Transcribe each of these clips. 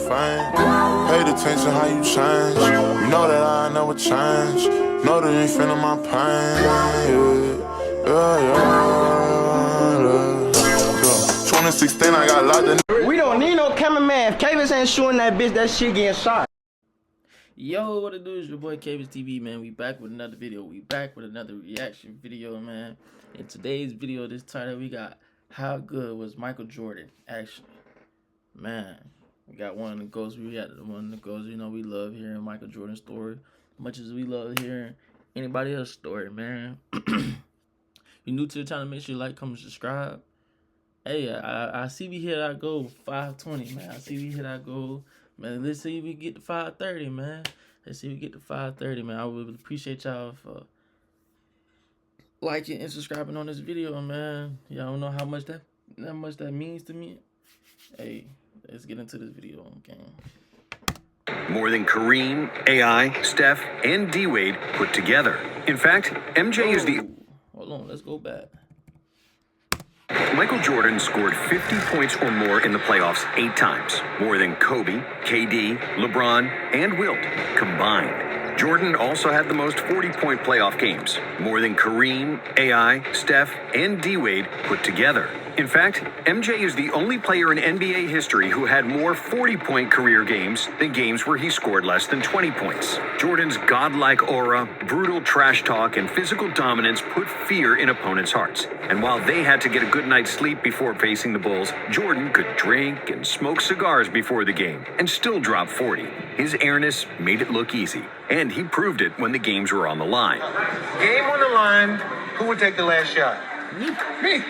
fame. Paid attention how you change. You know that I never change. Know that you ain't feeling my pain. Yeah. 2016, I got locked in. We don't need no cameraman. If Kavis ain't shooting that bitch, that shit getting shot. Yo, what it do is your boy Kavis TV, man. We back with another video. We back with another reaction video, man. In today's video, this title, we got how good was Michael Jordan, actually. Man, we got one of the goals. We got one of the goals, you know, we love hearing Michael Jordan's story. Much as we love hearing anybody else's story, man. You new to the channel, make sure you like, comment, subscribe. Hey, I see we hit our goal, 520, man. I see we hit our goal. Man, let's see if we get to 530, man. Let's see if we get to 530, man. I would appreciate y'all for liking and subscribing on this video, man. Y'all don't know how much that means to me. Hey, let's get into this video, okay? More than Kareem, AI, Steph, and D-Wade put together. In fact, MJ is the... Hold on, let's go back. Michael Jordan scored 50 points or more in the playoffs 8 times, more than Kobe, KD, LeBron, and Wilt combined. Jordan also had the most 40-point playoff games, more than Kareem, AI, Steph, and D-Wade put together. In fact, MJ is the only player in NBA history who had more 40-point career games than games where he scored less than 20 points. Jordan's godlike aura, brutal trash talk, and physical dominance put fear in opponents' hearts. And while they had to get a good night's sleep before facing the Bulls, Jordan could drink and smoke cigars before the game and still drop 40. His airness made it look easy, and he proved it when the games were on the line. Game on the line, who would take the last shot? Me.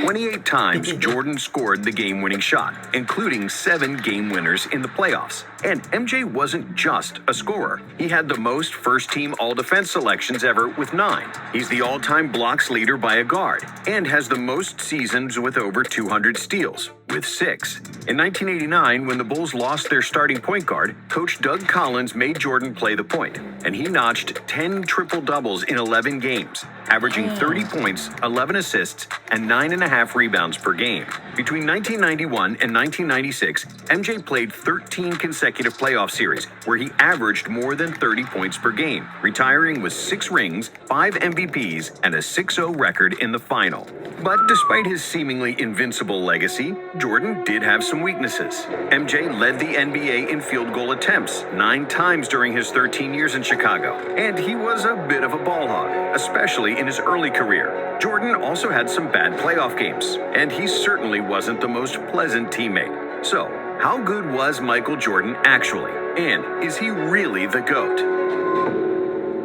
28 times Jordan scored the game-winning shot, including 7 game winners in the playoffs. And MJ wasn't just a scorer. He had the most first-team all-defense selections ever with 9. He's the all-time blocks leader by a guard and has the most seasons with over 200 steals, with 6. In 1989, when the Bulls lost their starting point guard, Coach Doug Collins made Jordan play the point, and he notched 10 triple-doubles in 11 games, averaging 30 points, 11 assists, and 9.5 rebounds per game. Between 1991 and 1996, MJ played 13 consecutive playoff series where he averaged more than 30 points per game, retiring with 6 rings, 5 MVPs, and a 6-0 record in the final. But despite his seemingly invincible legacy, Jordan did have some weaknesses. MJ led the NBA in field goal attempts 9 times during his 13 years in Chicago, and he was a bit of a ball hog, especially in his early career. Jordan also had some bad playoff games, and he certainly wasn't the most pleasant teammate. So, how good was Michael Jordan actually? And is he really the GOAT?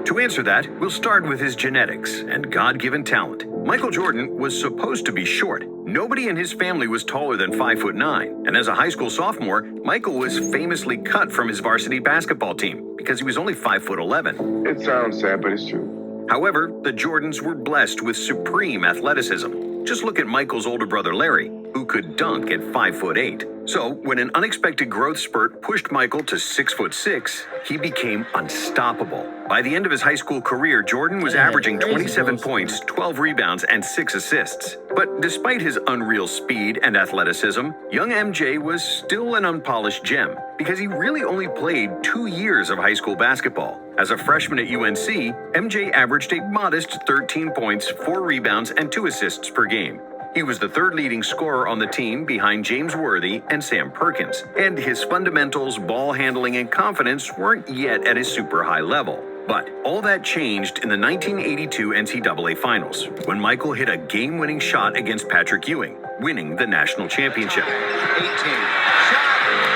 To answer that, we'll start with his genetics and God-given talent. Michael Jordan was supposed to be short. Nobody in his family was taller than 5'9", and as a high school sophomore, Michael was famously cut from his varsity basketball team because he was only 5'11". It sounds sad, but it's true. However, the Jordans were blessed with supreme athleticism. Just look at Michael's older brother Larry, who could dunk at 5'8". So, when an unexpected growth spurt pushed Michael to 6'6", he became unstoppable. By the end of his high school career, Jordan was averaging 27 points, 12 rebounds, and 6 assists. But despite his unreal speed and athleticism, young MJ was still an unpolished gem because he really only played 2 years of high school basketball. As a freshman at UNC, MJ averaged a modest 13 points, 4 rebounds, and 2 assists per game. He was the 3rd leading scorer on the team behind James Worthy and Sam Perkins, and his fundamentals, ball handling, and confidence weren't yet at a super high level. But all that changed in the 1982 NCAA Finals, when Michael hit a game-winning shot against Patrick Ewing, winning the national championship. 18. Shot.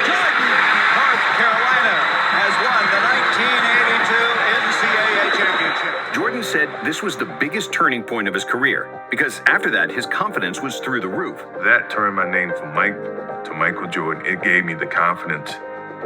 Jordan. North Carolina has won the 1982 NCAA championship. Jordan said this was the biggest turning point of his career, because after that, his confidence was through the roof. That turned my name from Mike to Michael Jordan. It gave me the confidence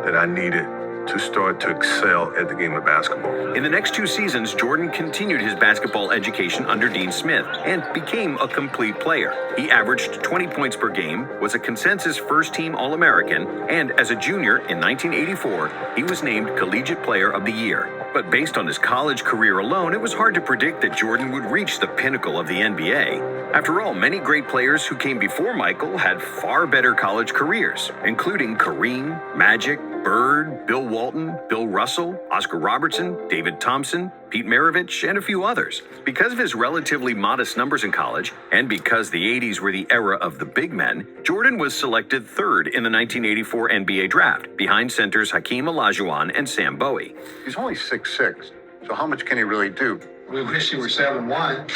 that I needed to start to excel at the game of basketball. In the next 2 seasons, Jordan continued his basketball education under Dean Smith and became a complete player. He averaged 20 points per game, was a consensus first-team All-American, and as a junior in 1984, he was named Collegiate Player of the Year. But based on his college career alone, it was hard to predict that Jordan would reach the pinnacle of the NBA. After all, many great players who came before Michael had far better college careers, including Kareem, Magic, Bird, Bill Walton, Bill Russell, Oscar Robertson, David Thompson, Pete Maravich, and a few others. Because of his relatively modest numbers in college, and because the 80s were the era of the big men, Jordan was selected third in the 1984 NBA draft, behind centers Hakeem Olajuwon and Sam Bowie. He's only 6'6", so how much can he really do? We wish he were 7'1",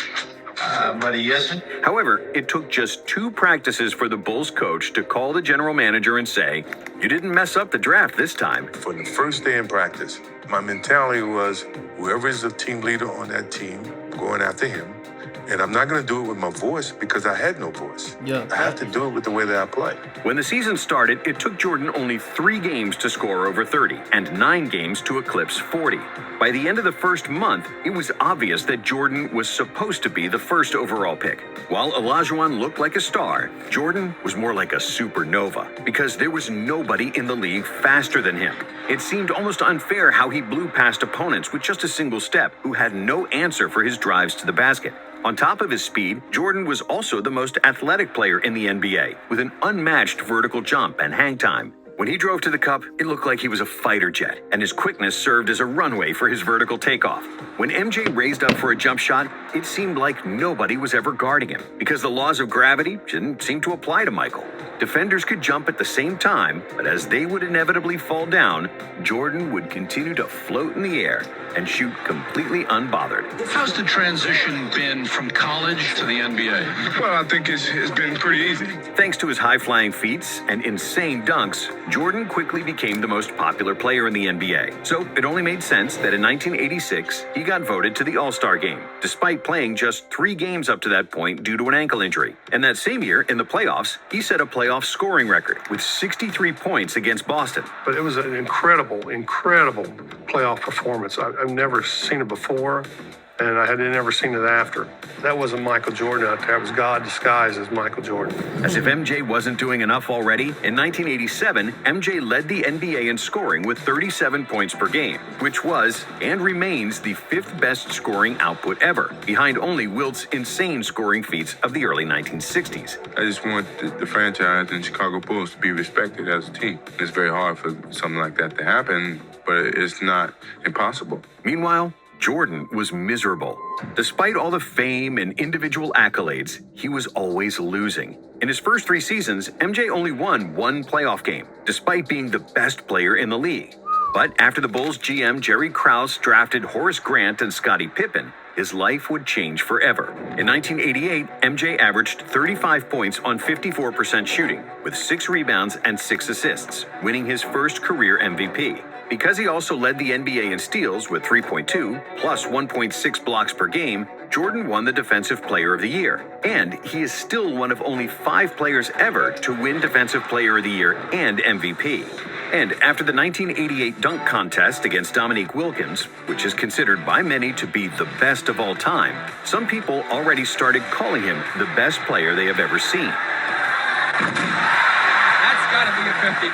but he isn't. However, it took just 2 practices for the Bulls coach to call the general manager and say, "You didn't mess up the draft this time." For the first day in practice, my mentality was whoever is the team leader on that team, going after him. And I'm not going to do it with my voice because I had no voice. Yeah. I have to do it with the way that I play. When the season started, it took Jordan only 3 games to score over 30 and 9 games to eclipse 40. By the end of the first month, it was obvious that Jordan was supposed to be the first overall pick. While Olajuwon looked like a star, Jordan was more like a supernova because there was nobody in the league faster than him. It seemed almost unfair how he blew past opponents with just a single step who had no answer for his drives to the basket. On top of his speed, Jordan was also the most athletic player in the NBA, with an unmatched vertical jump and hang time. When he drove to the cup, it looked like he was a fighter jet, and his quickness served as a runway for his vertical takeoff. When MJ raised up for a jump shot, it seemed like nobody was ever guarding him, because the laws of gravity didn't seem to apply to Michael. Defenders could jump at the same time, but as they would inevitably fall down, Jordan would continue to float in the air and shoot completely unbothered. How's the transition been from college to the NBA? Well, I think it's been pretty easy. Thanks to his high-flying feats and insane dunks, Jordan quickly became the most popular player in the NBA. So it only made sense that in 1986, he got voted to the All-Star game, despite playing just 3 games up to that point due to an ankle injury. And that same year, in the playoffs, he set a playoff scoring record with 63 points against Boston. But it was an incredible playoff performance. I've never seen it before, and I had never seen it after. That wasn't Michael Jordan out there. It was God disguised as Michael Jordan. As if MJ wasn't doing enough already, in 1987, MJ led the NBA in scoring with 37 points per game, which was and remains the 5th best scoring output ever, behind only Wilt's insane scoring feats of the early 1960s. I just want the franchise and Chicago Bulls to be respected as a team. It's very hard for something like that to happen, but it's not impossible. Meanwhile, Jordan was miserable. Despite all the fame and individual accolades, he was always losing. In his first 3 seasons, MJ only won 1 playoff game, despite being the best player in the league. But after the Bulls GM Jerry Krause drafted Horace Grant and Scottie Pippen, his life would change forever. In 1988, MJ averaged 35 points on 54% shooting, with 6 rebounds and 6 assists, winning his first career MVP. Because he also led the NBA in steals with 3.2 plus 1.6 blocks per game, Jordan won the Defensive Player of the Year. And he is still one of only 5 players ever to win Defensive Player of the Year and MVP. And after the 1988 dunk contest against Dominique Wilkins, which is considered by many to be the best of all time, some people already started calling him the best player they have ever seen. That's got to be a 50.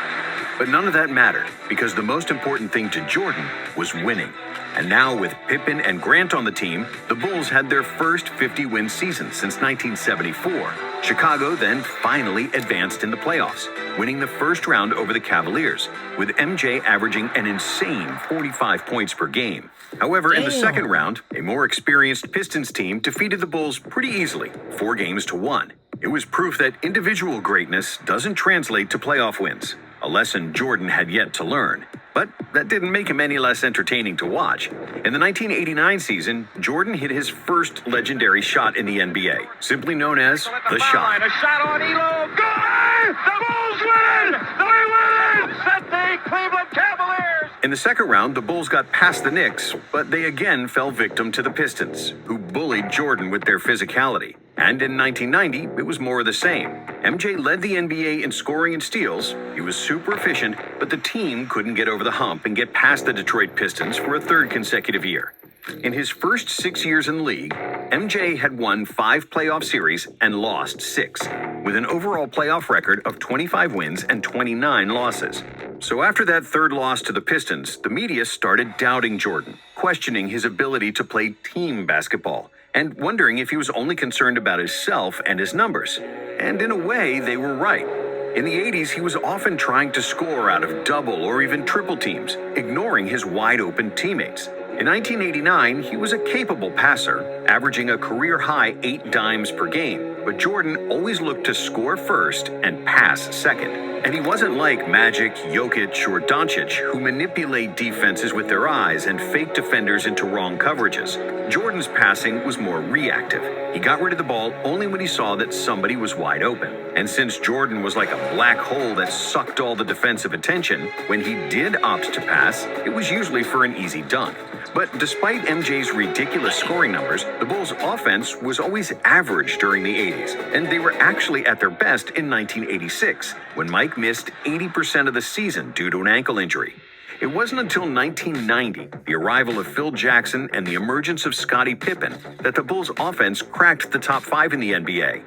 But none of that mattered, because the most important thing to Jordan was winning. And now with Pippen and Grant on the team, the Bulls had their first 50-win season since 1974. Chicago then finally advanced in the playoffs, winning the first round over the Cavaliers, with MJ averaging an insane 45 points per game. However, in the second round, a more experienced Pistons team defeated the Bulls pretty easily, 4 games to 1. It was proof that individual greatness doesn't translate to playoff wins, a lesson Jordan had yet to learn. But that didn't make him any less entertaining to watch. In the 1989 season, Jordan hit his first legendary shot in the NBA, simply known as the shot. A shot on Elo. Good! The Bulls win! They win! Set the Cleveland Cavaliers! In the second round, the Bulls got past the Knicks, but they again fell victim to the Pistons, who bullied Jordan with their physicality. And in 1990, it was more of the same. MJ led the NBA in scoring and steals. He was super efficient, but the team couldn't get over the hump and get past the Detroit Pistons for a 3rd consecutive year. In his first 6 years in the league, MJ had won 5 playoff series and lost 6, with an overall playoff record of 25 wins and 29 losses. So after that third loss to the Pistons, the media started doubting Jordan, questioning his ability to play team basketball, and wondering if he was only concerned about himself and his numbers. And in a way, they were right. In the 80s, he was often trying to score out of double or even triple teams, ignoring his wide-open teammates. In 1989, he was a capable passer, averaging a career-high 8 dimes per game, but Jordan always looked to score first and pass second. And he wasn't like Magic, Jokic, or Doncic, who manipulate defenses with their eyes and fake defenders into wrong coverages. Jordan's passing was more reactive. He got rid of the ball only when he saw that somebody was wide open. And since Jordan was like a black hole that sucked all the defensive attention, when he did opt to pass, it was usually for an easy dunk. But despite MJ's ridiculous scoring numbers, the Bulls' offense was always average during the 80s, and they were actually at their best in 1986, when Mike missed 80% of the season due to an ankle injury. It wasn't until 1990, the arrival of Phil Jackson and the emergence of Scottie Pippen, that the Bulls' offense cracked the top 5 in the NBA.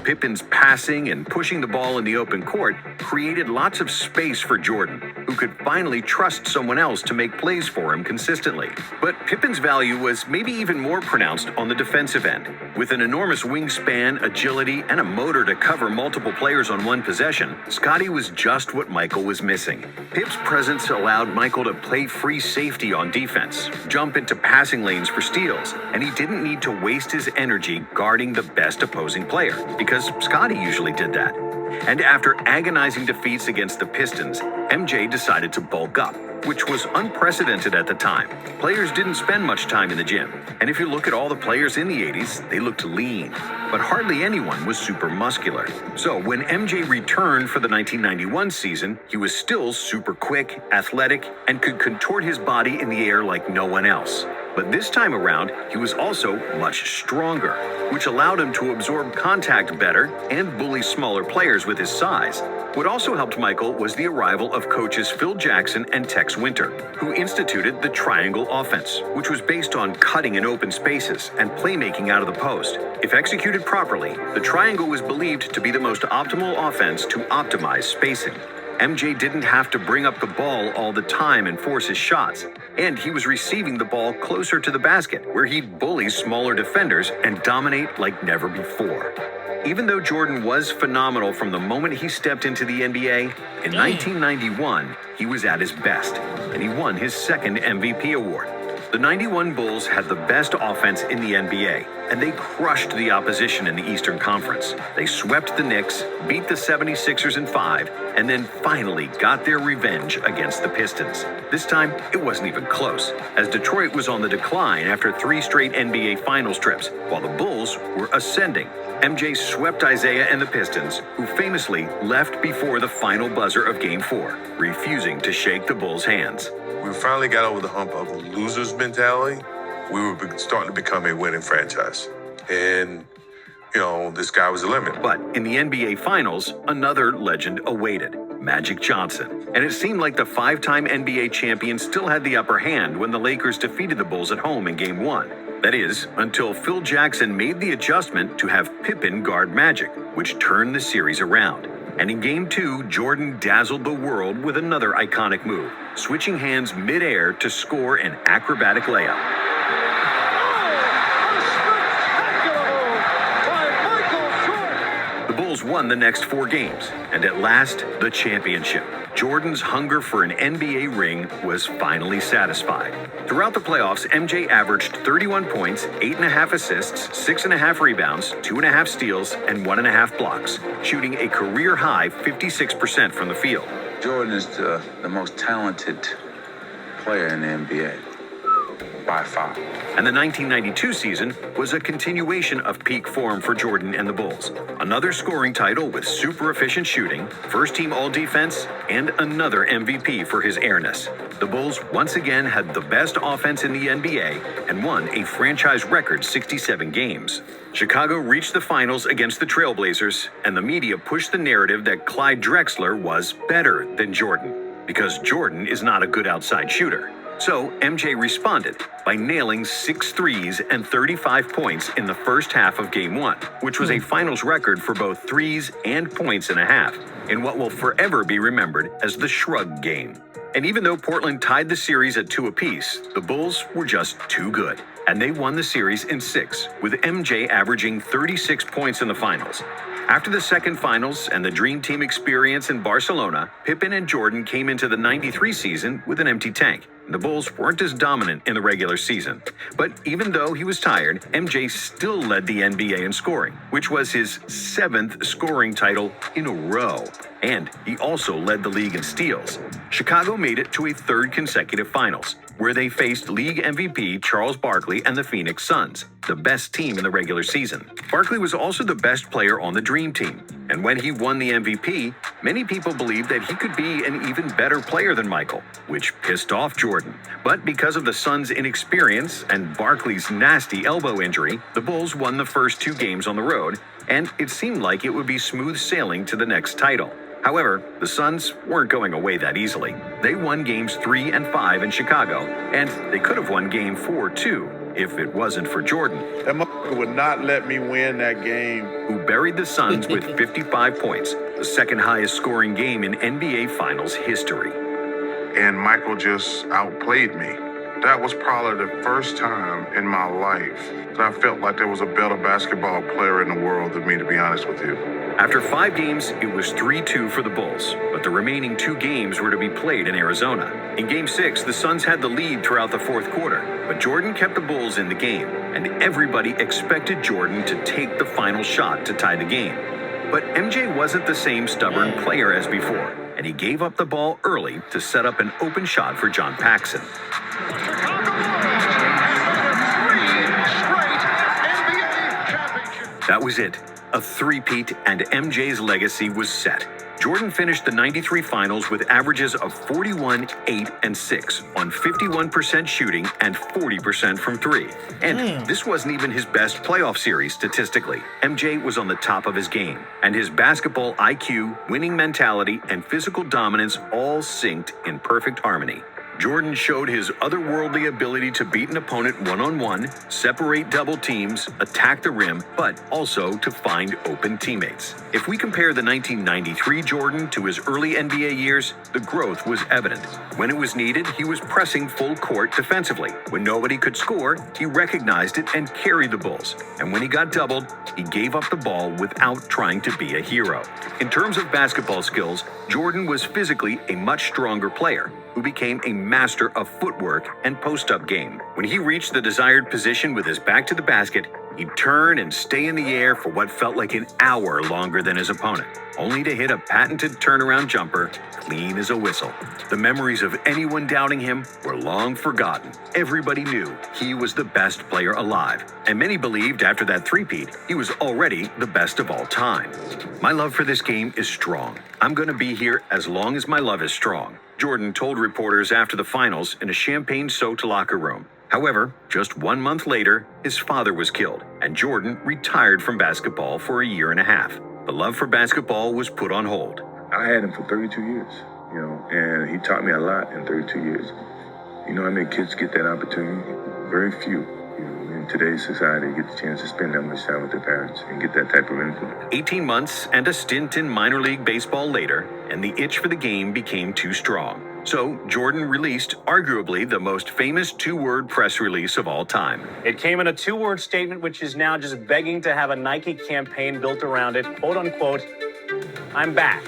Pippen's passing and pushing the ball in the open court created lots of space for Jordan, who could finally trust someone else to make plays for him consistently. But Pippen's value was maybe even more pronounced on the defensive end. With an enormous wingspan, agility, and a motor to cover multiple players on one possession, Scottie was just what Michael was missing. Pip's presence allowed Michael to play free safety on defense, jump into passing lanes for steals, and he didn't need to waste his energy guarding the best opposing player, because Scottie usually did that. And after agonizing defeats against the Pistons, MJ decided to bulk up, which was unprecedented at the time. Players didn't spend much time in the gym, and if you look at all the players in the 80s, they looked lean, but hardly anyone was super muscular. So when MJ returned for the 1991 season, he was still super quick, athletic, and could contort his body in the air like no one else. But this time around, he was also much stronger, which allowed him to absorb contact better and bully smaller players with his size. What also helped Michael was the arrival of coaches Phil Jackson and Tex Winter, who instituted the triangle offense, which was based on cutting in open spaces and playmaking out of the post. If executed properly, the triangle was believed to be the most optimal offense to optimize spacing. MJ didn't have to bring up the ball all the time and force his shots, and he was receiving the ball closer to the basket, where he'd bully smaller defenders and dominate like never before. Even though Jordan was phenomenal from the moment he stepped into the NBA, in 1991, he was at his best, and he won his second MVP award. The 91 Bulls had the best offense in the NBA, and they crushed the opposition in the Eastern Conference. They swept the Knicks, beat the 76ers in 5, and then finally got their revenge against the Pistons. This time, it wasn't even close, as Detroit was on the decline after 3 straight NBA Finals trips, while the Bulls were ascending. MJ swept Isaiah and the Pistons, who famously left before the final buzzer of Game 4, refusing to shake the Bulls' hands. We finally got over the hump of a loser's mentality. We were starting to become a winning franchise. And, the sky was the limit. But in the NBA Finals, another legend awaited, Magic Johnson. And it seemed like the 5-time NBA champion still had the upper hand when the Lakers defeated the Bulls at home in Game 1. That is, until Phil Jackson made the adjustment to have Pippen guard Magic, which turned the series around. And in Game 2, Jordan dazzled the world with another iconic move, switching hands mid-air to score an acrobatic layup. The Bulls won the next 4 games, and at last, the championship. Jordan's hunger for an NBA ring was finally satisfied. Throughout the playoffs, MJ averaged 31 points, 8.5 assists, 6.5 rebounds, 2.5 steals, and 1.5 blocks, shooting a career-high 56% from the field. Jordan is the most talented player in the NBA, by far. And the 1992 season was a continuation of peak form for Jordan and the Bulls. Another scoring title with super efficient shooting, first-team all-defense, and another MVP for his airness. The Bulls once again had the best offense in the NBA and won a franchise record 67 games. Chicago reached the finals against the Trailblazers, and the media pushed the narrative that Clyde Drexler was better than Jordan, because Jordan is not a good outside shooter. So MJ responded by nailing 6 threes and 35 points in the first half of Game 1, which was a finals record for both threes and points in a half, in what will forever be remembered as the Shrug Game. And even though Portland tied the series at 2 apiece, the Bulls were just too good, and they won the series in 6, with MJ averaging 36 points in the finals. After the second finals and the Dream Team experience in Barcelona, Pippen and Jordan came into the '93 season with an empty tank. The Bulls weren't as dominant in the regular season. But even though he was tired, MJ still led the NBA in scoring, which was his 7th scoring title in a row. And he also led the league in steals. Chicago made it to a 3rd consecutive finals, where they faced league MVP Charles Barkley and the Phoenix Suns, the best team in the regular season. Barkley was also the best player on the Dream Team, and when he won the MVP, many people believed that he could be an even better player than Michael, which pissed off Jordan. But because of the Suns' inexperience and Barkley's nasty elbow injury, the Bulls won the first 2 games on the road, and it seemed like it would be smooth sailing to the next title. However, the Suns weren't going away that easily. They won games 3 and 5 in Chicago, and they could have won game 4 too, if it wasn't for Jordan. That motherfucker would not let me win that game. Who buried the Suns with 55 points, the second highest scoring game in NBA Finals history. And Michael just outplayed me. That was probably the first time in my life that I felt like there was a better basketball player in the world than me, to be honest with you. After 5 games, it was 3-2 for the Bulls, but the remaining 2 games were to be played in Arizona. In Game 6, the Suns had the lead throughout the 4th quarter, but Jordan kept the Bulls in the game, and everybody expected Jordan to take the final shot to tie the game. But MJ wasn't the same stubborn player as before, and he gave up the ball early to set up an open shot for John Paxson. That was it. A three-peat, and MJ's legacy was set. Jordan finished the '93 finals with averages of 41, 8, and 6 on 51% shooting and 40% from 3. And this wasn't even his best playoff series statistically. MJ was on the top of his game, and his basketball IQ, winning mentality, and physical dominance all synced in perfect harmony. Jordan showed his otherworldly ability to beat an opponent one-on-one, separate double teams, attack the rim, but also to find open teammates. If we compare the 1993 Jordan to his early NBA years, the growth was evident. When it was needed, he was pressing full court defensively. When nobody could score, he recognized it and carried the Bulls. And when he got doubled, he gave up the ball without trying to be a hero. In terms of basketball skills, Jordan was physically a much stronger player, who became a master of footwork and post-up game. When he reached the desired position with his back to the basket, he'd turn and stay in the air for what felt like an hour longer than his opponent, only to hit a patented turnaround jumper, clean as a whistle. The memories of anyone doubting him were long forgotten. Everybody knew he was the best player alive, and many believed after that three-peat, he was already the best of all time. My love for this game is strong. I'm going to be here as long as my love is strong, Jordan told reporters after the finals in a champagne-soaked locker room. However, just 1 month later, his father was killed, and Jordan retired from basketball for a year and a half. The love for basketball was put on hold. I had him for 32 years, and he taught me a lot in 32 years. You know how many kids get that opportunity? Very few. In today's society, get the chance to spend that much time with their parents and get that type of influence. 18 months and a stint in minor league baseball later, and the itch for the game became too strong. So Jordan released arguably the most famous 2-word press release of all time. It came in a 2-word statement, which is now just begging to have a Nike campaign built around it. Quote unquote, "I'm back."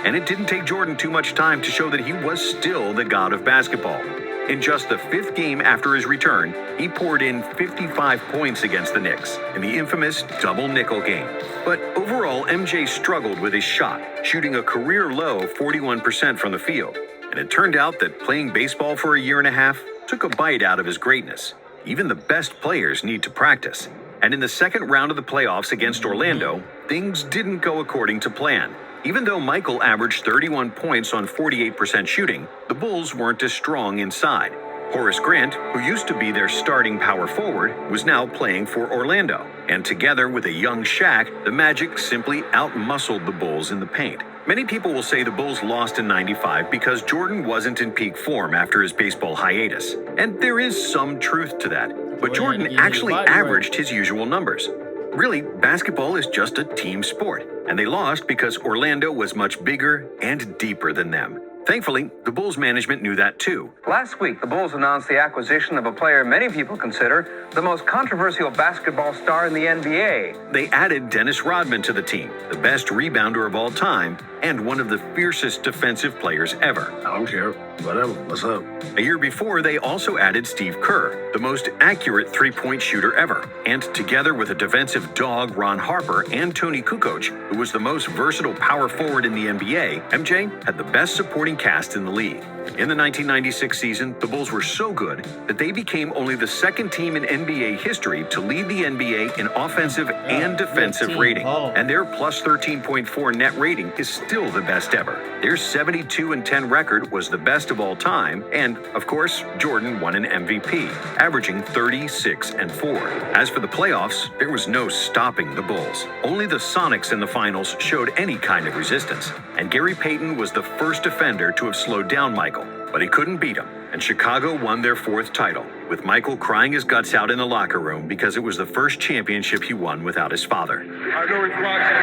And it didn't take Jordan too much time to show that he was still the god of basketball. In just the 5th game after his return, he poured in 55 points against the Knicks in the infamous double nickel game. But overall, MJ struggled with his shot, shooting a career low 41% from the field. And it turned out that playing baseball for a year and a half took a bite out of his greatness. Even the best players need to practice. And in the second round of the playoffs against Orlando, things didn't go according to plan. Even though Michael averaged 31 points on 48% shooting, the Bulls weren't as strong inside. Horace Grant, who used to be their starting power forward, was now playing for Orlando. And together with a young Shaq, the Magic simply outmuscled the Bulls in the paint. Many people will say the Bulls lost in '95 because Jordan wasn't in peak form after his baseball hiatus. And there is some truth to that. But Jordan actually averaged his usual numbers. Really, basketball is just a team sport, and they lost because Orlando was much bigger and deeper than them. Thankfully, the Bulls management knew that too. Last week, the Bulls announced the acquisition of a player many people consider the most controversial basketball star in the NBA. They added Dennis Rodman to the team, the best rebounder of all time, and one of the fiercest defensive players ever. I don't care. Whatever. What's up? A year before, they also added Steve Kerr, the most accurate three-point shooter ever. And together with a defensive dog, Ron Harper, and Tony Kukoc, who was the most versatile power forward in the NBA, MJ had the best supporting cast in the league. In the 1996 season, the Bulls were so good that they became only the second team in NBA history to lead the NBA in offensive and defensive rating. And their plus 13.4 net rating is still the best ever. Their 72-10 record was the best of all time, and of course, Jordan won an MVP, averaging 36-4. As for the playoffs, there was no stopping the Bulls. Only the Sonics in the finals showed any kind of resistance, and Gary Payton was the first defender to have slowed down Michael, but he couldn't beat him, and Chicago won their fourth title, with Michael crying his guts out in the locker room because it was the first championship he won without his father. I know he's watching.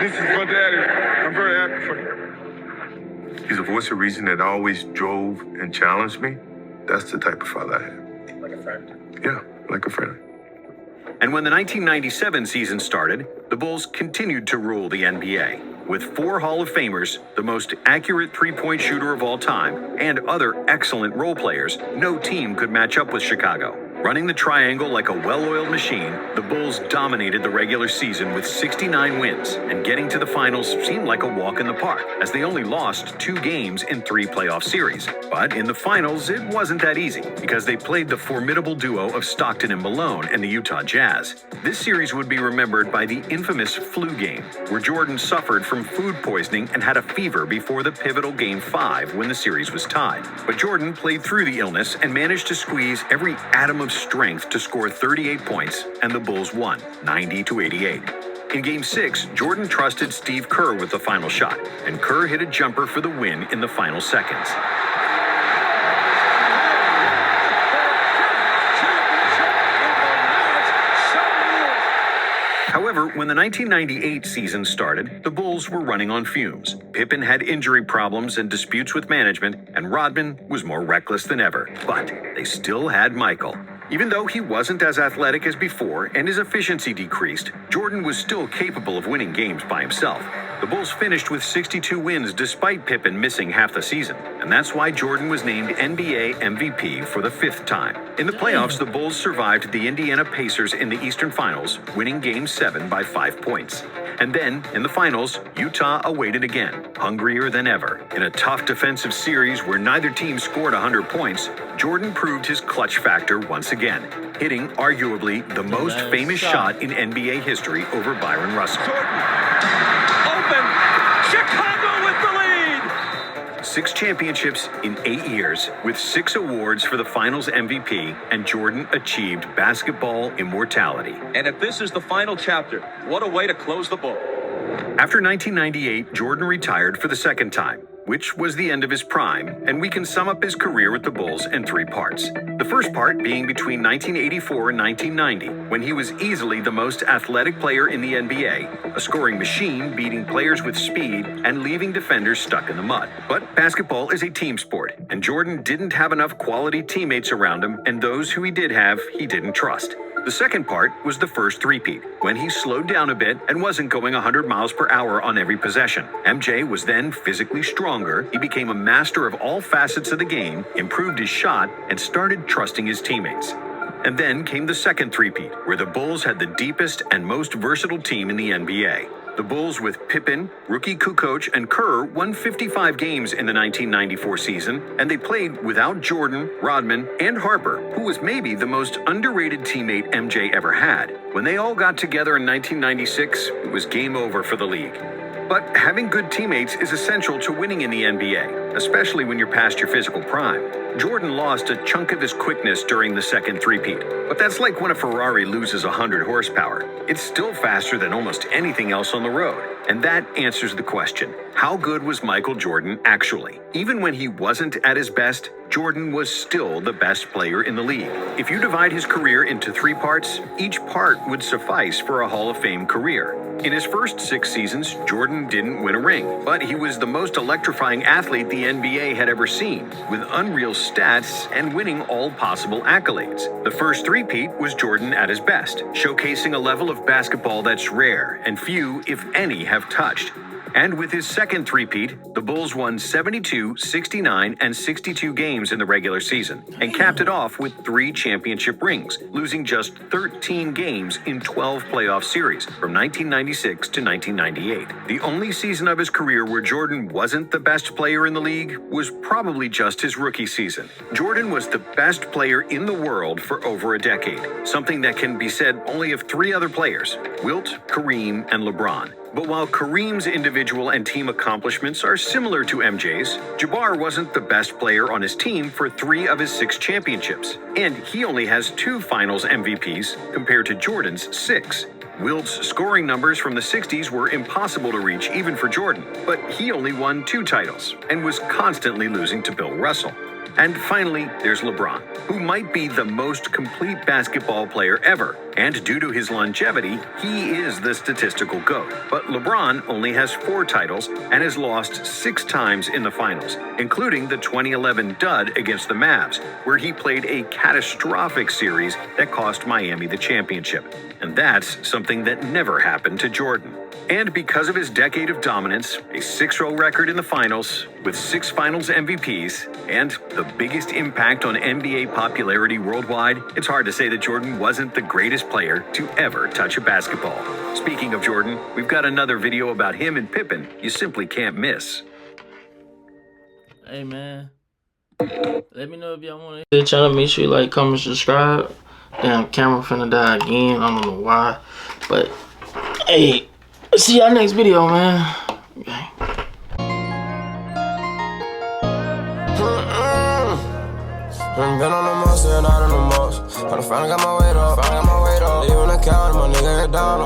This is my daddy. I'm very happy for him. He's a voice of reason that always drove and challenged me. That's the type of father I had. Like a friend. Yeah, like a friend. And when the 1997 season started, the Bulls continued to rule the NBA. With 4 Hall of Famers, the most accurate three-point shooter of all time, and other excellent role players, no team could match up with Chicago. Running the triangle like a well-oiled machine, the Bulls dominated the regular season with 69 wins, and getting to the finals seemed like a walk in the park, as they only lost 2 games in 3 playoff series. But in the finals, it wasn't that easy, because they played the formidable duo of Stockton and Malone and the Utah Jazz. This series would be remembered by the infamous flu game, where Jordan suffered from food poisoning and had a fever before the pivotal Game 5 when the series was tied. But Jordan played through the illness and managed to squeeze every atom of strength to score 38 points, and the Bulls won 90-88. In Game 6, Jordan trusted Steve Kerr with the final shot, and Kerr hit a jumper for the win in the final seconds. However, when the 1998 season started, the Bulls were running on fumes. Pippen had injury problems and disputes with management, and Rodman was more reckless than ever. But they still had Michael. Even though he wasn't as athletic as before and his efficiency decreased, Jordan was still capable of winning games by himself. The Bulls finished with 62 wins despite Pippen missing half the season, and that's why Jordan was named NBA MVP for the 5th time. In the playoffs, the Bulls survived the Indiana Pacers in the Eastern Finals, winning Game 7 by 5 points. And then, in the finals, Utah awaited again, hungrier than ever. In a tough defensive series where neither team scored 100 points, Jordan proved his clutch factor once again, hitting arguably the most famous shot in NBA history over Byron Russell. Open! Chicago with the lead! 6 championships in 8 years, with 6 awards for the Finals MVP, and Jordan achieved basketball immortality. And if this is the final chapter, what a way to close the book. After 1998, Jordan retired for the 2nd time, which was the end of his prime, and we can sum up his career with the Bulls in 3 parts. The first part being between 1984 and 1990, when he was easily the most athletic player in the NBA, a scoring machine beating players with speed and leaving defenders stuck in the mud. But basketball is a team sport, and Jordan didn't have enough quality teammates around him, and those who he did have, he didn't trust. The second part was the first three-peat, when he slowed down a bit and wasn't going 100 miles per hour on every possession. MJ was then physically stronger, he became a master of all facets of the game, improved his shot, and started trusting his teammates. And then came the second three-peat, where the Bulls had the deepest and most versatile team in the NBA. The Bulls with Pippen, rookie Kukoc, and Kerr won 55 games in the 1994 season, and they played without Jordan, Rodman, and Harper, who was maybe the most underrated teammate MJ ever had. When they all got together in 1996, it was game over for the league. But having good teammates is essential to winning in the NBA, especially when you're past your physical prime. Jordan lost a chunk of his quickness during the second three-peat. But that's like when a Ferrari loses 100 horsepower. It's still faster than almost anything else on the road. And that answers the question, how good was Michael Jordan actually? Even when he wasn't at his best, Jordan was still the best player in the league. If you divide his career into 3 parts, each part would suffice for a Hall of Fame career. In his first 6 seasons, Jordan didn't win a ring, but he was the most electrifying athlete the NBA had ever seen, with unreal stats and winning all possible accolades. The first three-peat was Jordan at his best, showcasing a level of basketball that's rare and few, if any, have touched. And with his second three-peat, the Bulls won 72, 69, and 62 games in the regular season, and capped it off with 3 championship rings, losing just 13 games in 12 playoff series from 1996 to 1998. The only season of his career where Jordan wasn't the best player in the league was probably just his rookie season. Jordan was the best player in the world for over a decade, something that can be said only of 3 other players, Wilt, Kareem, and LeBron. But while Kareem's individual and team accomplishments are similar to MJ's, Jabbar wasn't the best player on his team for 3 of his 6 championships, and he only has 2 Finals MVPs compared to Jordan's 6. Wilt's scoring numbers from the 60s were impossible to reach even for Jordan, but he only won 2 titles and was constantly losing to Bill Russell. And finally, there's LeBron, who might be the most complete basketball player ever. And due to his longevity, he is the statistical GOAT. But LeBron only has 4 titles and has lost 6 times in the finals, including the 2011 dud against the Mavs, where he played a catastrophic series that cost Miami the championship. And that's something that never happened to Jordan. And because of his decade of dominance, a 6-0 record in the finals, with 6 Finals MVPs, and the biggest impact on NBA popularity worldwide, it's hard to say that Jordan wasn't the greatest player to ever touch a basketball. Speaking of Jordan, we've got another video about him and Pippen you simply can't miss. Hey man, let me know if y'all want to hit the channel. Make sure you like, comment, subscribe. Damn, camera finna die again. I don't know why, but hey, see y'all next video, man. Okay. Been on the most, and out on the most. Finally got my weight up, leaving the counter, my nigga head down.